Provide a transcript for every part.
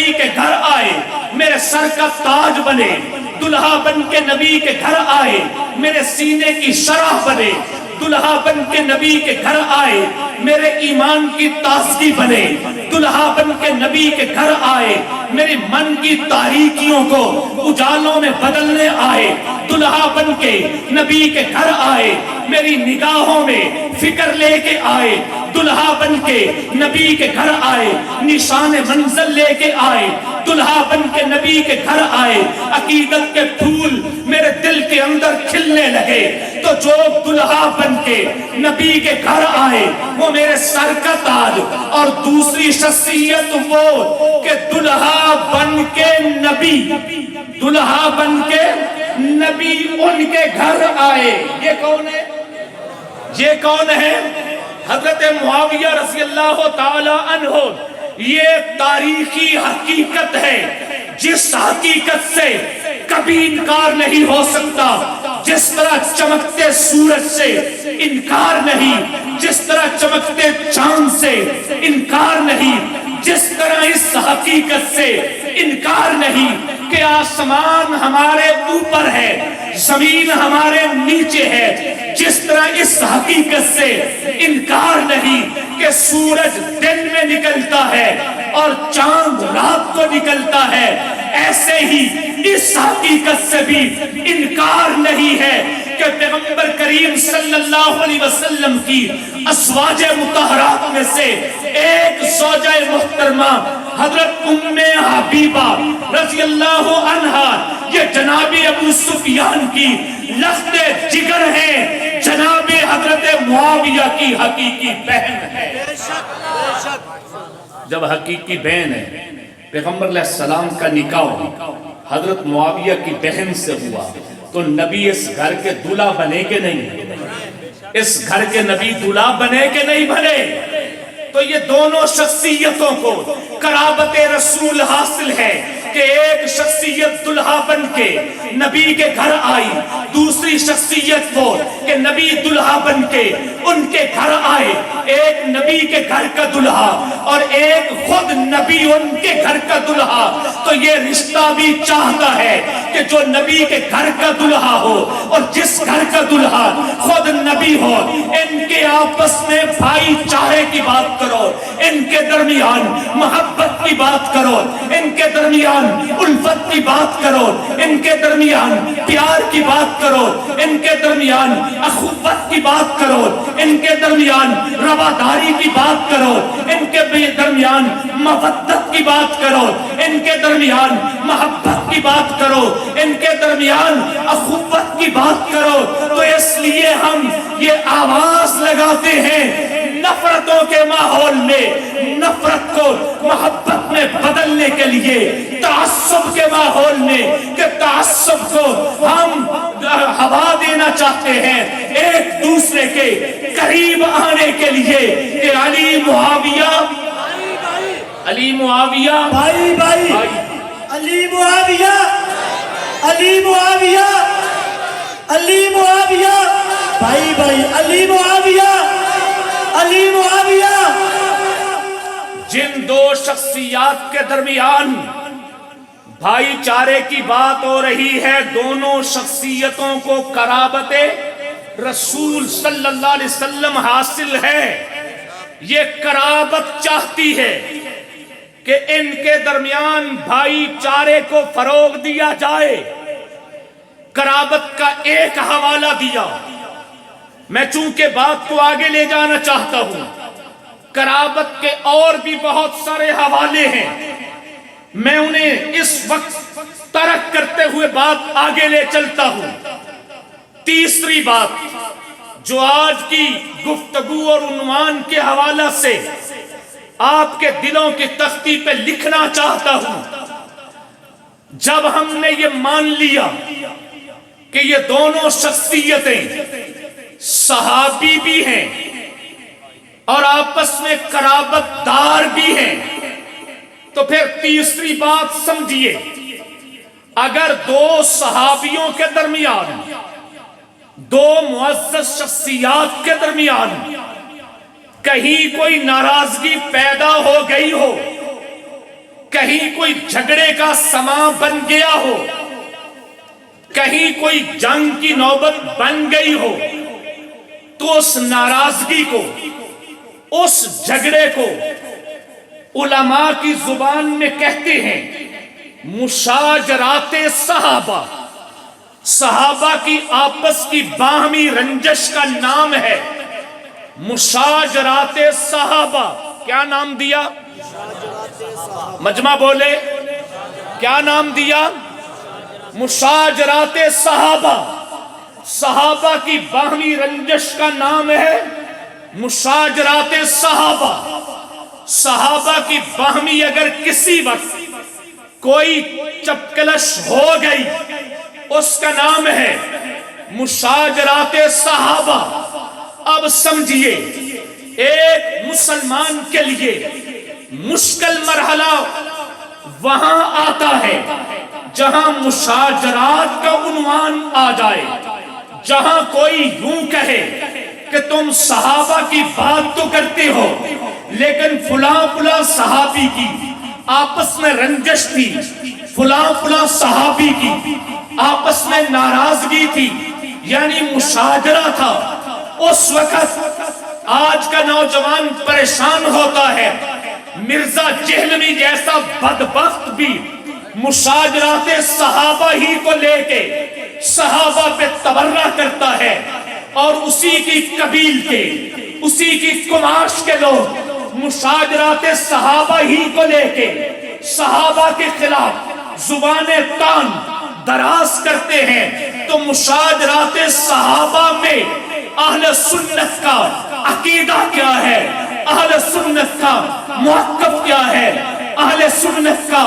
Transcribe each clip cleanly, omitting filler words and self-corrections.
نبی کے گھر آئے میرے سر کا تاج بنے، دلہا بن کے نبی کے گھر آئے میرے سینے کی شرح بنے، دلہا بن کے نبی کے گھر آئے میرے ایمان کی تازگی بنے، دلہا بن کے نبی کے گھر آئے میری من کی تاریکیوں کو اجالوں میں بدلنے آئے، دلہا بن کے نبی کے گھر آئے میری نگاہوں میں فکر لے کے آئے، دلہا بن کے نبی کے گھر آئے نشان منزل لے کے آئے، دلہا بن کے نبی کے گھر آئے عقیدت کے پھول میرے دل کے اندر کھلنے لگے۔ تو جو دلہا بن کے نبی کے گھر آئے وہ میرے سر کا تاج، اور دوسری شخصیت وہ کہ دلہا بن کے نبی، دلہا بن کے نبی ان کے گھر آئے۔ یہ کون ہے؟ یہ کون ہے؟ حضرت معاویہ رضی اللہ تعالی عنہ۔ یہ تاریخی حقیقت ہے جس حقیقت سے کبھی انکار نہیں ہو سکتا، جس طرح چمکتے سورج سے انکار نہیں، جس طرح چمکتے چاند سے انکار نہیں، جس طرح اس حقیقت سے انکار نہیں کہ آسمان ہمارے اوپر ہے، زمین ہمارے نیچے ہے، جس طرح اس حقیقت سے انکار نہیں کہ سورج دن میں نکلتا ہے اور چاند رات کو نکلتا ہے، ایسے ہی اس حقیقت سے بھی انکار نہیں ہے کہ پیغمبر کریم صلی اللہ علیہ وسلم کی ازواج مطہرات میں سے ایک زوجہ محترمہ حضرت ام حبیبہ رضی اللہ عنہا یہ جناب ابو سفیان کی لخت جگر ہے، جناب حضرت معاویہ کی حقیقی بہن ہے۔ جب حقیقی بہن ہے، پیغمبر علیہ السلام کا نکاح حضرت معاویہ کی بہن سے ہوا، تو نبی اس گھر کے دلہا بنے کہ نہیں؟ اس گھر کے نبی دلہا بنے کہ نہیں بنے؟ تو یہ دونوں شخصیتوں کو قرابت رسول حاصل ہے کہ ایک شخصیت دلہا بن کے نبی کے گھر آئی، دوسری شخصیت وہ کہ نبی دلہا بن کے ان کے گھر آئے، ایک نبی کے گھر کا دلہا اور ایک خود نبی ان کے گھر کا دلہا۔ تو یہ رشتہ بھی چاہتا ہے کہ جو نبی کے گھر کا دلہا ہو اور جس گھر کا دلہا خود نبی ہو، ان کے آپس میں بھائی چارے کی بات کرو، ان کے درمیان محبت کی بات کرو، ان کے درمیان الفت کی بات کرو، ان کے درمیان پیار کی بات کرو، ان کے درمیان اخوت کی بات کرو، ان کے درمیان رواداری کی بات کرو، ان کے درمیان مودت کی بات کرو، ان کے درمیان محبت کی بات کرو، ان کے درمیان اخوت کی بات کرو۔ تو اس لیے ہم یہ آواز لگاتے ہیں نفرتوں کے ماحول میں نفرت کو محبت میں بدلنے کے لیے، تعصب کے ماحول میں کہ تعصب کو ہم ہوا دینا چاہتے ہیں ایک دوسرے کے قریب آنے کے لیے کہ علی معاویہ، علی معاویہ بھائی بھائی، علی معاویہ، علی معاویہ، علی معاویہ، بھائی بھائی، علی معاویہ، علی معاویہ۔ جن دو شخصیات کے درمیان بھائی چارے کی بات ہو رہی ہے، دونوں شخصیتوں کو قرابت رسول صلی اللہ علیہ وسلم حاصل ہے۔ یہ قرابت چاہتی ہے کہ ان کے درمیان بھائی چارے کو فروغ دیا جائے۔ قرابت کا ایک حوالہ دیا، میں چونکہ بات کو آگے لے جانا چاہتا ہوں، قرابت کے اور بھی بہت سارے حوالے ہیں، میں انہیں اس وقت ترک کرتے ہوئے بات آگے لے چلتا ہوں۔ تیسری بات جو آج کی گفتگو اور عنوان کے حوالہ سے آپ کے دلوں کی تختی پہ لکھنا چاہتا ہوں، جب ہم نے یہ مان لیا کہ یہ دونوں شخصیتیں صحابی بھی ہیں اور آپس میں قرابت دار بھی ہیں، تو پھر تیسری بات سمجھیے، اگر دو صحابیوں کے درمیان، دو معزز شخصیات کے درمیان کہیں کوئی ناراضگی پیدا ہو گئی ہو کہیں کوئی جھگڑے کا سماں بن گیا ہو، کہیں کوئی جنگ کی نوبت بن گئی ہو، تو اس ناراضگی کو، اس جھگڑے کو علماء کی زبان میں کہتے ہیں مشاجرات صحابہ۔ صحابہ کی آپس کی باہمی رنجش کا نام ہے مشاجرات صحابہ۔ کیا نام دیا؟ مجمع بولے، کیا نام دیا؟ مشاجرات صحابہ۔ صحابہ کی باہمی رنجش کا نام ہے مشاجرات صحابہ۔ صحابہ کی باہمی اگر کسی وقت کوئی چپکلش ہو گئی، اس کا نام ہے مشاجرات صحابہ۔ اب سمجھیے، ایک مسلمان کے لیے مشکل مرحلہ وہاں آتا ہے جہاں مشاجرات کا عنوان آ جائے، جہاں کوئی یوں کہے کہ تم صحابہ کی بات تو کرتے ہو لیکن فلاں فلاں صحابی کی آپس میں رنجش تھی، فلاں فلاں صحابی کی آپس میں ناراضگی تھی، یعنی مشاجرہ تھا۔ اس وقت آج کا نوجوان پریشان ہوتا ہے، مرزا جہلوی جیسا بدبخت بھی مشاجرات صحابہ ہی کو لے کے صحابہ پہ تبرہ کرتا ہے، اور اسی کی قبیل کے، اسی کی کماش کے لوگ مشاجرات صحابہ ہی کو لے کے صحابہ کے خلاف زبانیں تان دراز کرتے ہیں۔ تو مشاجرات صحابہ میں اہل سنت کا عقیدہ کیا ہے، اہل سنت کا موقف کیا ہے، اہل سنت کا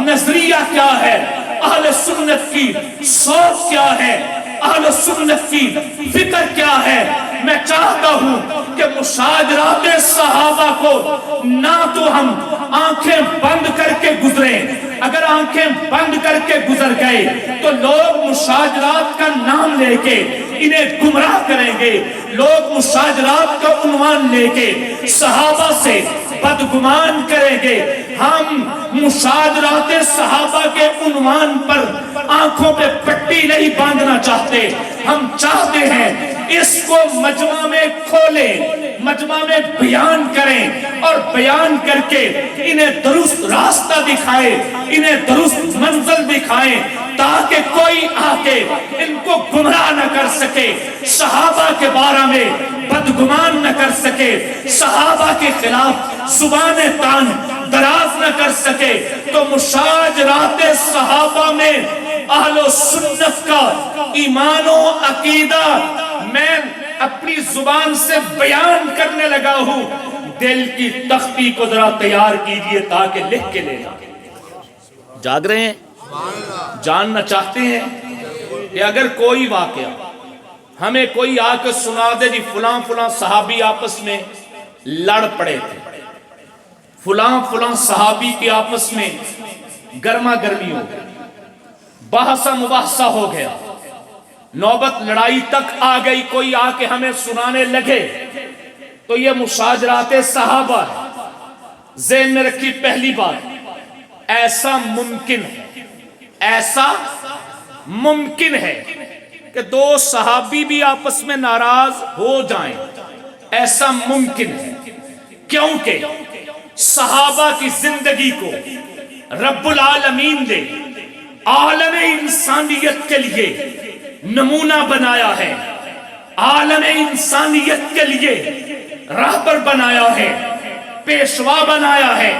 نظریہ کیا ہے، اہل سنت کی سوچ کیا ہے، اہل سنت کی فکر کیا ہے۔ میں چاہتا ہوں کہ مشاجرات صحابہ کو نہ تو ہم آنکھیں بند کر کے گزریں، اگر آنکھیں بند کر کے گزر گئے تو لوگ مشاجرات کا نام لے کے انہیں گمراہ کریں گے، لوگ مشاجرات کا عنوان لے کے صحابہ سے بدگمان کریں گے۔ ہم مشاجرات صحابہ کے عنوان پر آنکھوں پہ پٹی نہیں باندھنا چاہتے، ہم چاہتے ہیں اس کو مجمع میں کھولیں، مجمع میں بیان کریں، اور بیان کر کے انہیں درست راستہ دکھائیں، انہیں درست منزل دکھائیں، تاکہ کوئی آ کے ان کو گمراہ نہ کر سکے، صحابہ کے بارے میں بدگمان نہ کر سکے، صحابہ کے خلاف زبان تان دراز نہ کر سکے۔ تو مشاجرات صحابہ میں اہل سنت کا ایمان و عقیدہ میں اپنی زبان سے بیان کرنے لگا ہوں۔ دل کی تختی کو ذرا تیار کیجئے تاکہ لکھ کے لے جائیں۔ جاگ رہے ہیں؟ جاننا چاہتے ہیں کہ اگر کوئی واقعہ ہمیں کوئی آ کے سنا دے جی فلاں فلاں صحابی آپس میں لڑ پڑے تھے، فلاں فلاں صحابی کی آپس میں گرما گرمی ہو گئی، بحثہ مباحثہ ہو گیا، نوبت لڑائی تک آ گئی، کوئی آ کے ہمیں سنانے لگے تو یہ مشاجرات صحابہ ہے۔ ذہن میں رکھی پہلی بات، ایسا ممکن ہے، ایسا ممکن ہے کہ دو صحابی بھی آپس میں ناراض ہو جائیں، ایسا ممکن ہے، کیونکہ صحابہ کی زندگی کو رب العالمین نے عالم انسانیت کے لیے نمونہ بنایا ہے، عالم انسانیت کے لیے راہبر بنایا ہے، پیشوا بنایا ہے۔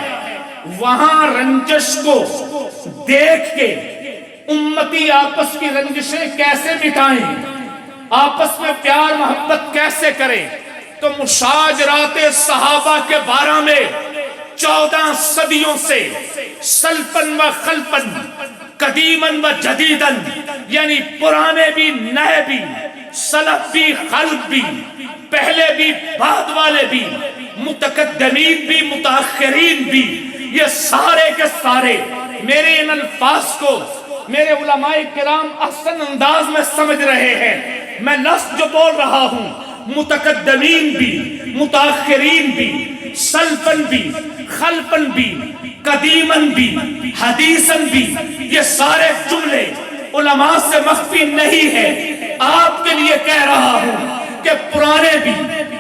وہاں رنجش کو دیکھ کے امتی آپس کی رنجشیں کیسے مٹائیں، آپس میں پیار محبت کیسے کریں، تو مشاجرات صحابہ کے بارے میں 14 صدیوں سے سلفن و خلفن، قدیمن و جدیدن، یعنی پرانے بھی نئے بھی، سلف بھی خلف بھی، پہلے بھی بعد والے بھی، متقدمین بھی متاخرین بھی، یہ سارے کے سارے میرے ان الفاظ کو میرے علماء کرام احسن انداز میں سمجھ رہے ہیں۔ میں لفظ جو بول رہا ہوں، متقدمین بھی، متاخرین بھی، سلفن بھی، خلفن بھی، قدیمن بھی حدیثن بھی، یہ سارے جملے علماء سے مخفی نہیں ہے۔ آپ کے لیے کہہ رہا ہوں کہ پرانے بھی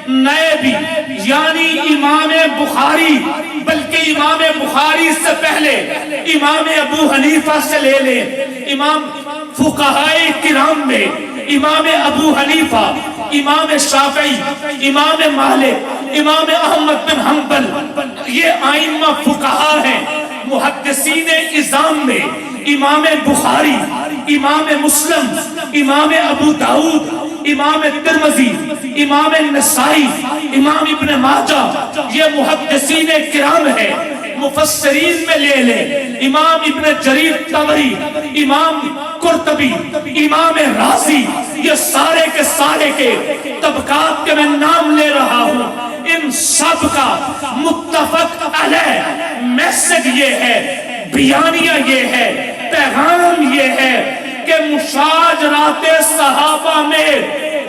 نئے بھی، یعنی امام بخاری، بلکہ امام بخاری سے پہلے امام ابو حنیفہ سے لے لیں، امام فقہائے کرام میں امام ابو حنیفہ، امام شافعی، امام مالک، امام احمد بن حنبل، یہ ائمہ فقہا ہیں۔ محدثین اعظام میں امام بخاری، امام مسلم، امام ابو داؤد، امام ترمذی، امام نسائی، امام ابن ماجہ، یہ محدثین کرام ہیں۔ مفسرین میں لے لیں امام ابن جریر طبری، امام قرطبی، امام رازی، یہ سارے کے سارے کے طبقات کے میں نام لے رہا ہوں۔ ان سب کا متفق علیہ میسج یہ ہے، بیانیہ یہ ہے، پیغام یہ ہے کہ مشاجرات صحابہ میں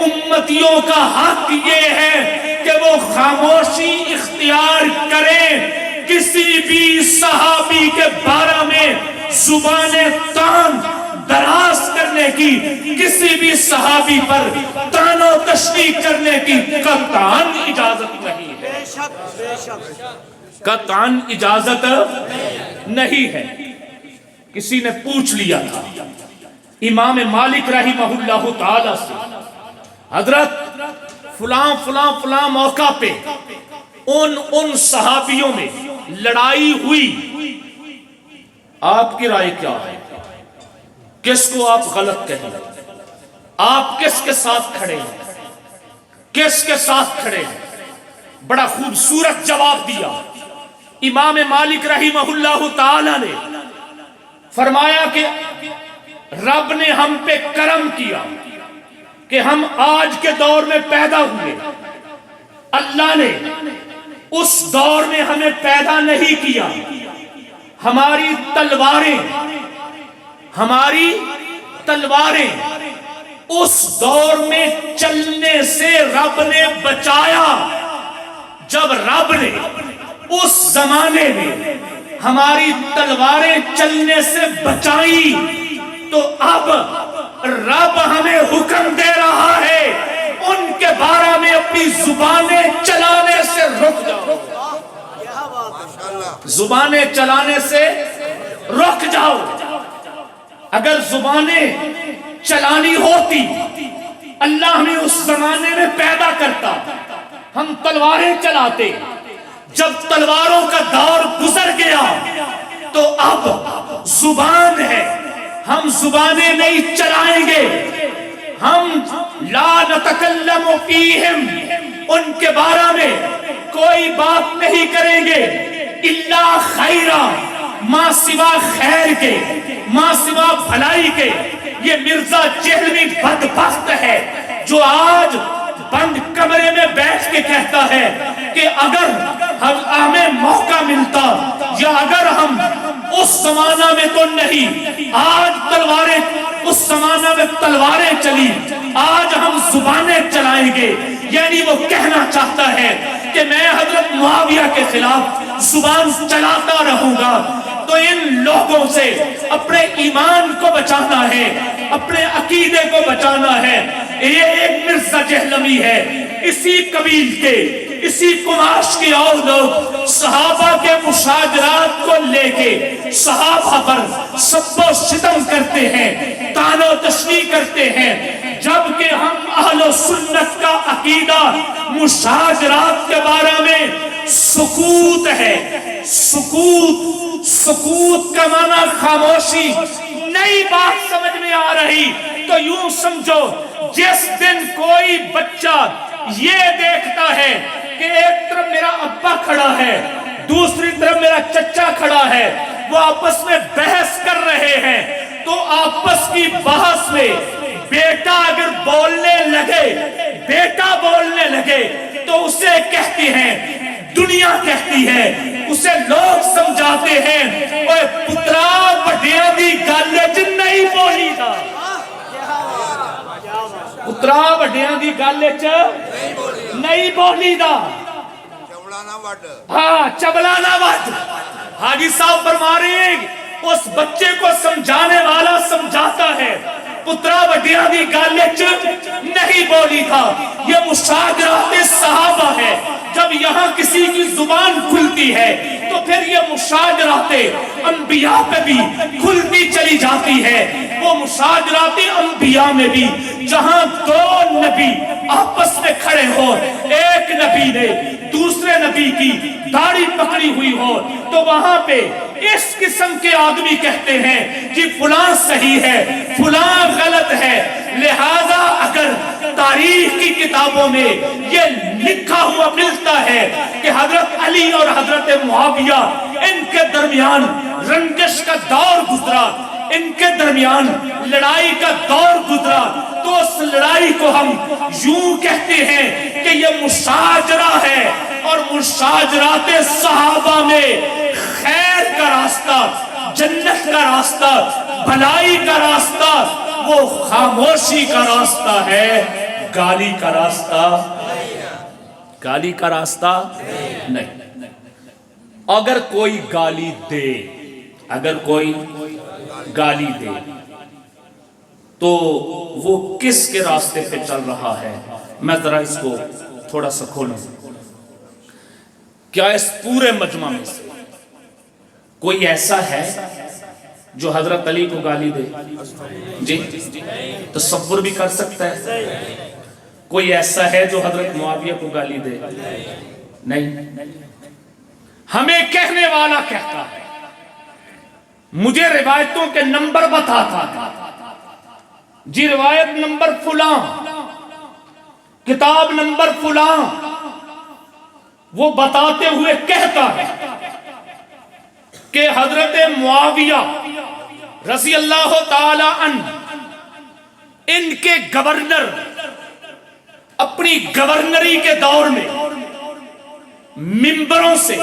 امتیوں کا حق یہ ہے کہ وہ خاموشی اختیار کریں، کسی بھی صحابی کے بارے میں زبان تان دراز کرنے کی، کسی بھی صحابی پر طعن و تشنیع کرنے کی قطعاً اجازت نہیں ہے، قطعاً اجازت نہیں ہے۔ کسی نے پوچھ لیا تھا امام مالک رحمہ اللہ تعالی سے، حضرت فلاں فلاں فلاں موقع پہ ان صحابیوں میں لڑائی ہوئی، آپ کی رائے کیا ہے؟ کس کو آپ غلط کہیں؟ آپ کس کے ساتھ کھڑے ہیں؟ کس کے ساتھ کھڑے ہیں؟ بڑا خوبصورت جواب دیا امام مالک رحمہ اللہ تعالی نے، فرمایا کہ رب نے ہم پہ کرم کیا کہ ہم آج کے دور میں پیدا ہوئے، اللہ نے اس دور میں ہمیں پیدا نہیں کیا۔ ہماری تلواریں اس دور میں چلنے سے رب نے بچایا۔ جب رب نے اس زمانے میں ہماری تلواریں چلنے سے بچائی تو اب رب ہمیں حکم دے رہا ہے ان کے بارے میں اپنی زبانیں چلانے سے رک جاؤ، زبانیں چلانے سے رک جاؤ۔ اگر زبانیں چلانی ہوتی، اللہ ہمیں اس زمانے میں پیدا کرتا، ہم تلواریں چلاتے۔ جب تلواروں کا دور گزر گیا تو اب زبان ہے، ہم زبانیں نہیں چلائیں گے، ہم لا نتکلم فیہم، ان کے بارے میں کوئی بات نہیں کریں گے الا خیرا، ما سوا خیر کے، ما سوا بھلائی کے۔ یہ مرزا چہلوی بدبخت ہے جو آج بند کمرے میں بیٹھ کے کہتا ہے کہ اگر ہمیں موقع ملتا، یا اگر ہم اس زمانہ میں تو نہیں، آج تلواریں، اس زمانہ میں تلواریں چلی، آج ہم زبانیں چلائیں گے۔ یعنی وہ کہنا چاہتا ہے کہ میں حضرت معاویہ کے خلاف زبان چلاتا رہوں گا۔ تو ان لوگوں سے اپنے ایمان کو بچانا ہے، اپنے عقیدے کو بچانا ہے۔ یہ ایک مرزا جہلمی ہے، اسی قبیل کے، اسی قماش کے اور لوگ صحابہ کے مشاجرات کو لے کے صحابہ پر سب و ستم کرتے ہیں، طعن و تشنیع کرتے ہیں، جبکہ ہم اہل و سنت کا عقیدہ مشاجرات کے بارے میں سکوت ہے۔ سکوت کا معنی خاموشی۔ نئی بات سمجھ میں آ رہی تو یوں سمجھو، جس دن کوئی بچہ یہ دیکھتا ہے کہ ایک طرف میرا ابا کھڑا ہے، دوسری طرف میرا چچا کھڑا ہے، وہ آپس میں بحث کر رہے ہیں، تو آپس کی بحث میں بیٹا اگر بولنے لگے تو اسے کہتے ہیں، دنیا کہتی ہے، اسے لوگ سمجھاتے ہیں، اوے پترا وڈیاں دی گل وچ نہیں بولی دا، پترا وڈیاں دی گل وچ نہیں بولی دا، ہاں چبلا نہ وڈ، حاجی صاحب فرما رہے ہیں اس بچے کو سمجھانے والا سمجھاتا ہے پترا وڈیاں دی گل وچ نہیں بولی تھا، یہ مشاجرات صحابہ ہے۔ جب یہاں کسی کی زبان کھلتی ہے تو پھر یہ مشاجرات انبیاء پہ بھی کھلتی چلی جاتی ہے۔ وہ مشاجرات انبیاء میں بھی جہاں دو نبی آپس میں کھڑے ہو، ایک نبی نے دوسرے نبی کی داڑھی پکڑی ہوئی ہو، تو وہاں پہ اس قسم کے آدمی کہتے ہیں جی فلاں صحیح ہے فلاں غلط ہے۔ لہذا اگر تاریخ کی کتابوں میں یہ لکھا ہوا ملتا ہے کہ حضرت علی اور حضرت معاویہ ان کے درمیان رنجش کا دور گزرا، ان کے درمیان لڑائی کا دور گزرا، تو اس لڑائی کو ہم یوں کہتے ہیں کہ یہ مشاجرہ ہے، اور مشاجرات صحابہ میں خیر کا راستہ، جنت کا راستہ، بھلائی کا راستہ وہ خاموشی کا راستہ ہے، گالی کا راستہ، گالی کا راستہ نہیں۔ اگر کوئی گالی دے، اگر کوئی گالی دے تو وہ کس کے راستے پہ چل رہا ہے؟ میں ذرا اس کو تھوڑا سا کھولوں۔ کیا اس پورے مجمع میں سے کوئی ایسا ہے جو حضرت علی کو گالی دے؟ جی تصور بھی کر سکتا ہے؟ کوئی ایسا ہے جو حضرت معاویہ کو گالی دے؟ نہیں۔ ہمیں کہنے والا کہتا ہے، مجھے روایتوں کے نمبر بتاتا ہے، جی روایت نمبر فلاں، کتاب نمبر فلاں، وہ بتاتے ہوئے کہتا ہے کہ حضرت معاویہ رضی اللہ تعالی عنہ ان کے گورنر اپنی گورنری کے دور میں منبروں سے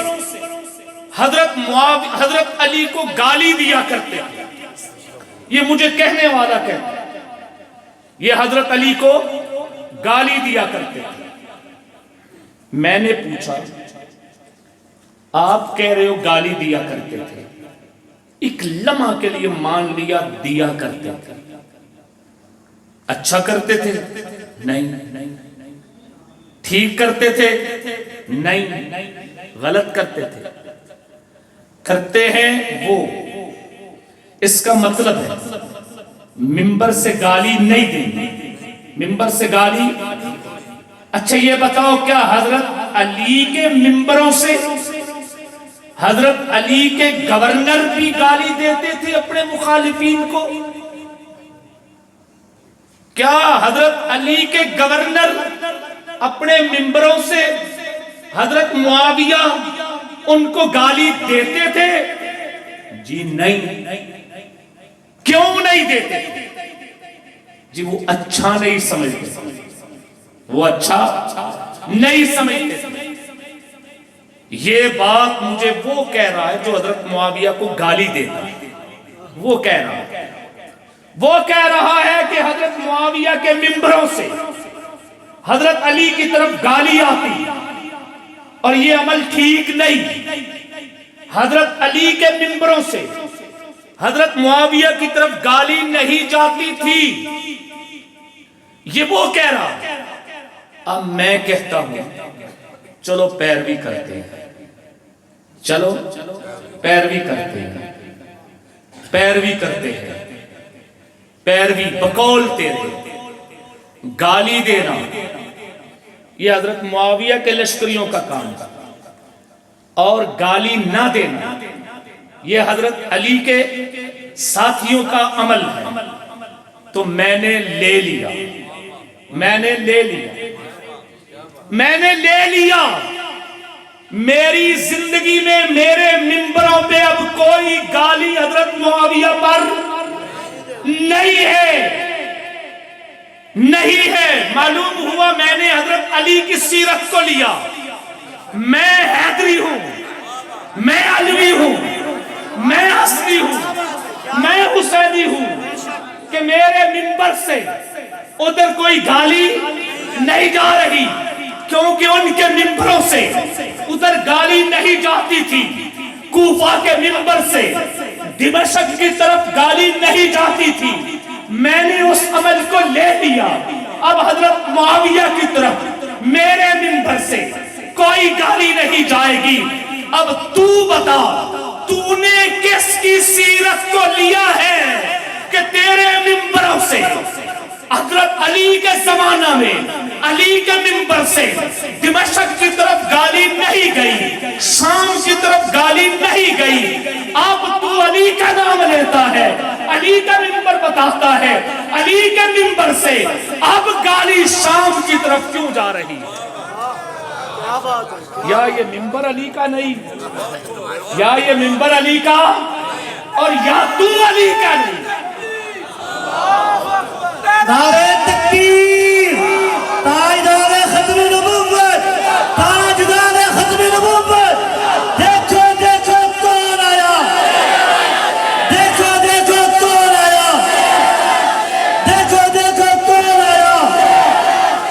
حضرت علی کو گالی دیا کرتے ہیں۔ یہ مجھے کہنے والا کہتا ہے یہ حضرت علی کو گالی دیا کرتے ہیں۔ میں نے پوچھا آپ کہہ رہے ہو گالی دیا کرتے تھے، ایک لمحہ کے لیے مان لیا دیا کرتے تھے، اچھا کرتے تھے؟ نہیں۔ ٹھیک کرتے تھے؟ نہیں۔ غلط کرتے تھے؟ کرتے ہیں وہ، اس کا مطلب ہے منبر سے گالی نہیں دیں، منبر سے گالی۔ اچھا یہ بتاؤ کیا حضرت علی کے منبروں سے حضرت علی کے گورنر بھی گالی دیتے تھے اپنے مخالفین کو؟ کیا حضرت علی کے گورنر اپنے منبروں سے حضرت معاویہ ان کو گالی دیتے تھے؟ جی نہیں۔ کیوں نہیں دیتے؟ جی وہ اچھا نہیں سمجھتے، وہ اچھا نہیں سمجھتے۔ یہ بات مجھے وہ کہہ رہا ہے جو حضرت معاویہ کو گالی دیتا ہے، وہ کہہ رہا ہے، وہ کہہ رہا ہے کہ حضرت معاویہ کے منبروں سے حضرت علی کی طرف گالی آتی اور یہ عمل ٹھیک نہیں۔ حضرت علی کے منبروں سے حضرت معاویہ کی طرف گالی نہیں جاتی تھی، یہ وہ کہہ رہا ہے۔ اب میں کہتا ہوں چلو پیروی کرتے ہیں، چلو پیروی کرتے ہیں، پیروی کرتے ہیں، پیروی بقول تیرے، گالی دینا یہ حضرت معاویہ کے لشکریوں کا کام تھا، اور گالی نہ دینا یہ حضرت علی کے ساتھیوں کا عمل ہے۔ تو میں نے لے لیا، میں نے لے لیا، میں نے لے لیا، میری زندگی میں میرے منبروں پہ اب کوئی گالی حضرت معاویہ پر نہیں ہے، نہیں ہے۔ معلوم ہوا میں نے حضرت علی کی سیرت کو لیا، میں حیدری ہوں، میں علوی ہوں، میں حسنی ہوں، میں حسینی ہوں، کہ میرے منبر سے ادھر کوئی گالی نہیں جا رہی، کیونکہ ان کے منبروں سے ادھر گالی نہیں جاتی تھی۔ کوفہ کے منبر سے دمشق کی طرف گالی نہیں جاتی تھی، میں نے اس عمل کو لے لیا۔ اب حضرت معاویہ کی طرف میرے منبر سے کوئی گالی نہیں جائے گی۔ اب تو بتا، تو نے کس کی سیرت کو لیا ہے کہ تیرے منبروں سے حضرت علی کے زمانہ میں علی کے منبر سے دمشق کی طرف گالی نہیں گئی، شام کی طرف گالی نہیں گئی۔ اب تو علی کا نام لیتا ہے، علی کا منبر بتاتا ہے، علی کے منبر سے اب گالی شام کی طرف کیوں جا رہی ہے؟ یا یہ منبر علی کا نہیں، یا یہ منبر علی کا، اور یا تو علی کا نہیں۔ نعرہ تکبیر، تاجدار ختم نبوت، تاجدار ختم نبوت، دیکھو دیکھو کون آیا، دیکھو دیکھو کون آیا، دیکھو دیکھو کون آیا۔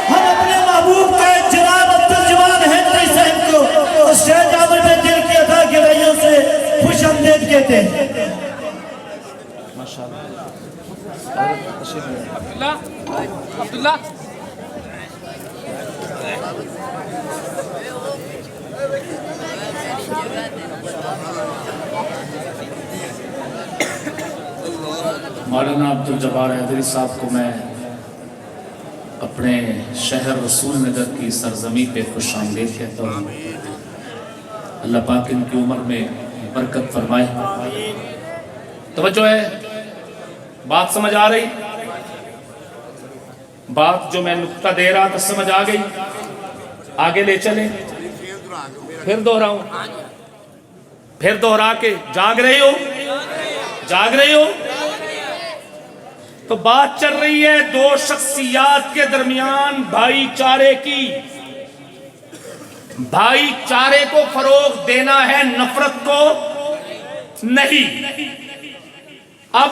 ہم اپنے محبوب کا جناب ترجمان ہنری صاحب کو اسٹیج عامر میں دل کی عطا گرائیوں سے خوش آمدید کہتے ہیں۔ عبداللہ مولانا عبدالجبار حیدری صاحب کو میں اپنے شہر رسول نگر کی سرزمین پہ خوش آمدید کہتا ہوں۔ اللہ پاک ان کی عمر میں برکت فرمائے۔ توجہ ہے، بات سمجھ آ رہی؟ بات جو میں نقطہ دے رہا تھا سمجھ آ گئی؟ آگے لے چلیں، پھر دوہراؤں، پھر دوہرا کے جاگ رہے ہو؟ جاگ رہے ہو؟ تو بات چل رہی ہے دو شخصیات کے درمیان بھائی چارے کی۔ بھائی چارے کو فروغ دینا ہے، نفرت کو نہیں۔ اب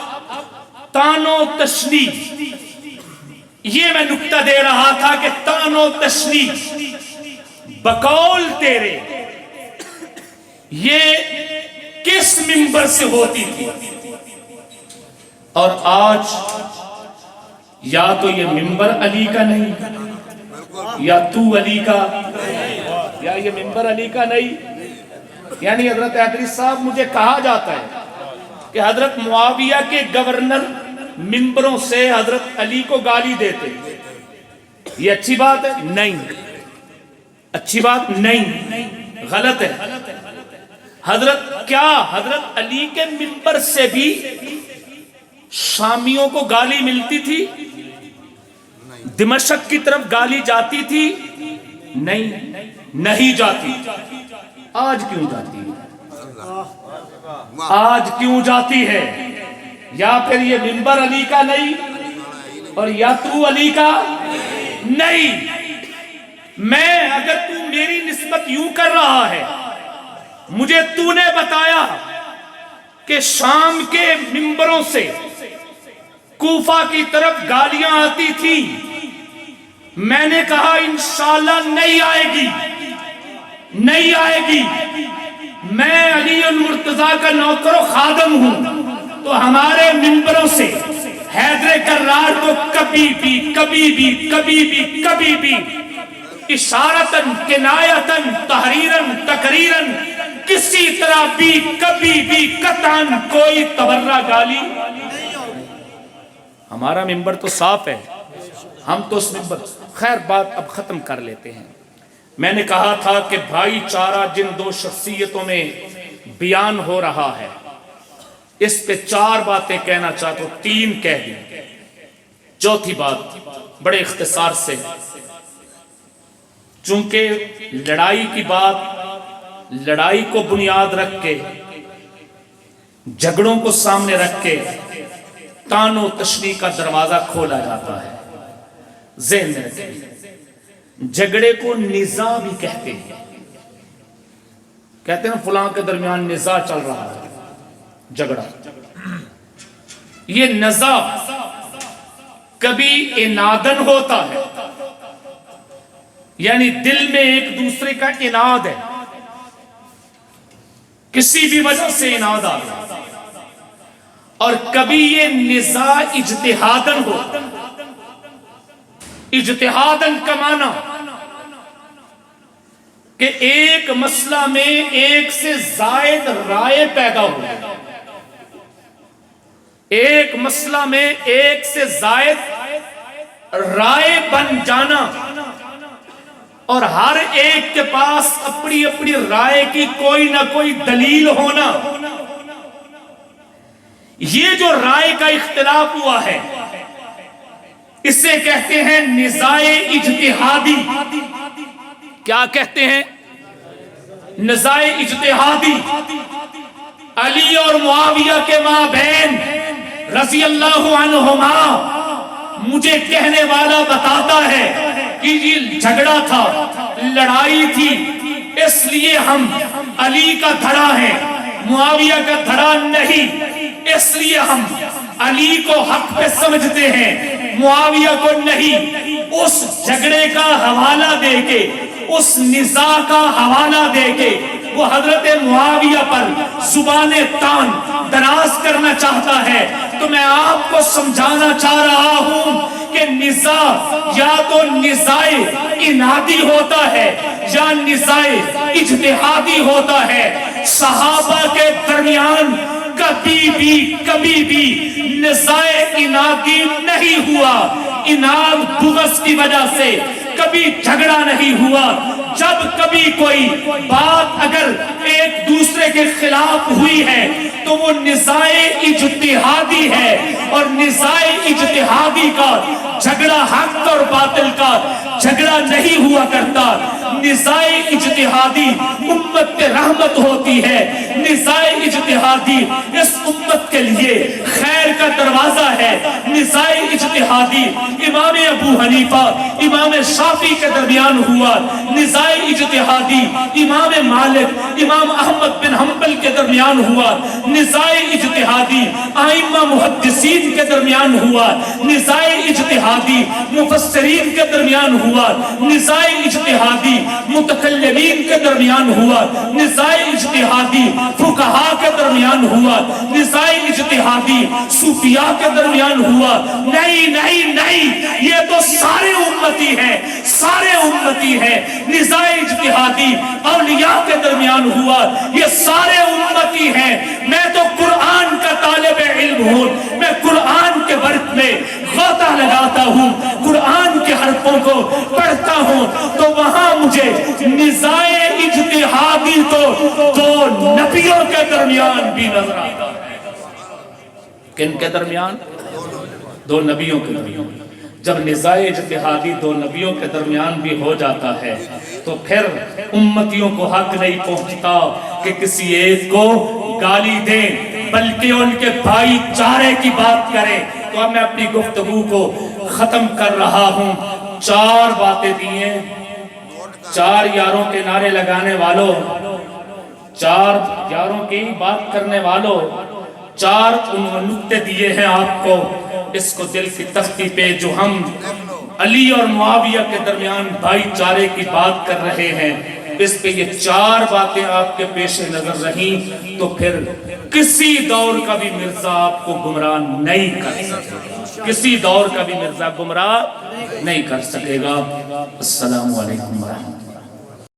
تان و تشنیع، یہ میں نکتہ دے رہا تھا کہ تان و تشنیع بقول تیرے یہ کس منبر سے ہوتی تھی؟ اور آج یا تو یہ منبر علی کا نہیں، یا تو علی کا، یا یہ منبر علی کا نہیں۔ یعنی حضرت حیدری صاحب مجھے کہا جاتا ہے کہ حضرت معاویہ کے گورنر منبروں سے حضرت علی کو گالی دیتے، یہ اچھی بات ہے؟ نہیں، اچھی بات نہیں، غلط ہے۔ حضرت علی کے منبر سے بھی شامیوں کو گالی ملتی تھی؟ دمشق کی طرف گالی جاتی تھی؟ نہیں جاتی۔ آج کیوں جاتی ہے؟ آج کیوں جاتی ہے؟ یا پھر یہ منبر علی کا نہیں، اور یا تو علی کا نہیں۔ میں اگر تو میری نسبت یوں کر رہا ہے، مجھے تو نے بتایا کہ شام کے منبروں سے کوفہ کی طرف گالیاں آتی تھی، میں نے کہا انشاءاللہ نہیں آئے گی، نہیں آئے گی۔ میں علی المرتضیٰ کا نوکر و خادم ہوں، تو ہمارے منبروں سے حیدر کرار کو کبھی بھی اشارتاً، کنایتاً، تحریراً، تقریراً، کسی طرح بھی کبھی بھی قطعاً کوئی تبرہ گالی۔ ہمارا منبر تو صاف ہے، ہم تو اس منبر۔ خیر بات اب ختم کر لیتے ہیں۔ میں نے کہا تھا کہ بھائی چارہ جن دو شخصیتوں میں بیان ہو رہا ہے، اس پہ چار باتیں کہنا چاہتا ہوں، تین کہہ دیں۔ چوتھی بات بڑے اختصار سے، چونکہ لڑائی کی بات، لڑائی کو بنیاد رکھ کے، جھگڑوں کو سامنے رکھ کے تان و تشنیع کا دروازہ کھولا جاتا ہے۔ ذہن میں رکھیں، جھگڑے کو نزاع بھی کہتے ہیں۔ کہتے ہیں فلاں کے درمیان نزاع چل رہا ہے، جھگڑا۔ یہ نزاع کبھی انادن ہوتا ہے، یعنی دل میں ایک دوسرے کا اناد ہے کسی بھی وجہ سے اناد آ گیا، اور کبھی یہ نزاع اجتہادن ہو. اجتہادن کا معنی کہ ایک مسئلہ میں ایک سے زائد رائے پیدا ہو، ایک مسئلہ میں ایک سے زائد رائے بن جانا، اور ہر ایک کے پاس اپنی اپنی رائے کی کوئی نہ کوئی دلیل ہونا. یہ جو رائے کا اختلاف ہوا ہے اسے کہتے ہیں نزاع اجتہادی. کیا کہتے ہیں؟ نزاع اجتہادی. علی اور معاویہ کے مابین رضی اللہ عنہما مجھے کہنے والا بتاتا ہے کہ یہ جھگڑا تھا، لڑائی تھی، اس لیے ہم علی کا دھڑا ہے، معاویہ کا دھڑا نہیں، اس لیے ہم علی کو حق پہ سمجھتے ہیں، معاویہ کو نہیں. اس جھگڑے کا حوالہ دے کے، اس نزاع کا حوالہ دے کے وہ حضرت معاویہ پر زبان تان دراز کرنا چاہتا ہے. تو میں آپ کو سمجھانا چاہ رہا ہوں کہ نزاع یا تو نزاع انادی ہوتا ہے یا نزاع اجتہادی ہوتا ہے. صحابہ کے درمیان کبھی بھی نزاع انادی نہیں ہوا، اناد بغض کی وجہ سے کبھی جھگڑا نہیں ہوا. جب کبھی کوئی بات اگر ایک دوسرے کے خلاف ہوئی ہے تو وہ نزاع اجتہادی ہے، اور نزاع اجتہادی کا جھگڑا حق اور باطل کا جھگڑا نہیں ہوا کرتا. نزاع اجتہادی امت کے رحمت ہوتی ہے. نزاع اجتہادی اس امت کے لیے خیر کا دروازہ ہے. نزاع اجتہادی امام ابو حنیفہ امام شافعی کے درمیان ہوا، نزاع اجتہادی امام مالک امام احمد بن حنبل کے درمیان ہوا، نزاع اجتہادی ائمہ محدثین کے درمیان ہوا، نزاع اجتہادی مفسرین کے درمیان ہوا، نزاع اجتہادی متکلمین کے درمیان ہوا، نزاع اجتہادی فقہاء کے درمیان ہوا، نزاع اجتہادی صوفیاء کے درمیان ہوا. نہیں نہیں نہیں، یہ تو سارے امتی ہیں، سارے امتی ہیں. نزاع اجتہادی اولیاء کے درمیان ہوا، یہ سارے امتی ہیں. میں تو قرآن کا طالب علم ہوں، میں قرآن کے ورق میں غوطہ لگاتا ہوں، قرآن کے حرفوں کو پڑھتا ہوں، تو وہاں مجھے نزاع اجتہادی تو دو نبیوں کے درمیان بھی نظر آتا ہے. کن کے درمیان؟ دو نبیوں کے درمیان. جب نزاع اجتہادی دو نبیوں کے درمیان بھی ہو جاتا ہے تو پھر امتیوں کو حق نہیں پہنچتا کہ کسی ایک کو گالی دیں، بلکہ ان کے بھائی چارے کی بات کریں. تو اب میں اپنی گفتگو کو ختم کر رہا ہوں. 4 باتیں دیئے، 4 یاروں کے نعرے لگانے والوں، 4 یاروں کی بات کرنے والوں، 4 نکتے دیے ہیں آپ کو. اس کو دل کی تختی پہ جو ہم علی اور معاویہ کے درمیان بھائی چارے کی بات کر رہے ہیں، اس پہ یہ 4 باتیں آپ کے پیش نظر رہیں تو پھر کسی دور کا بھی مرزا آپ کو گمراہ نہیں کر سکے گا. کسی دور کا بھی مرزا گمراہ نہیں کر سکے گا. السلام علیکم ورحمۃ اللہ.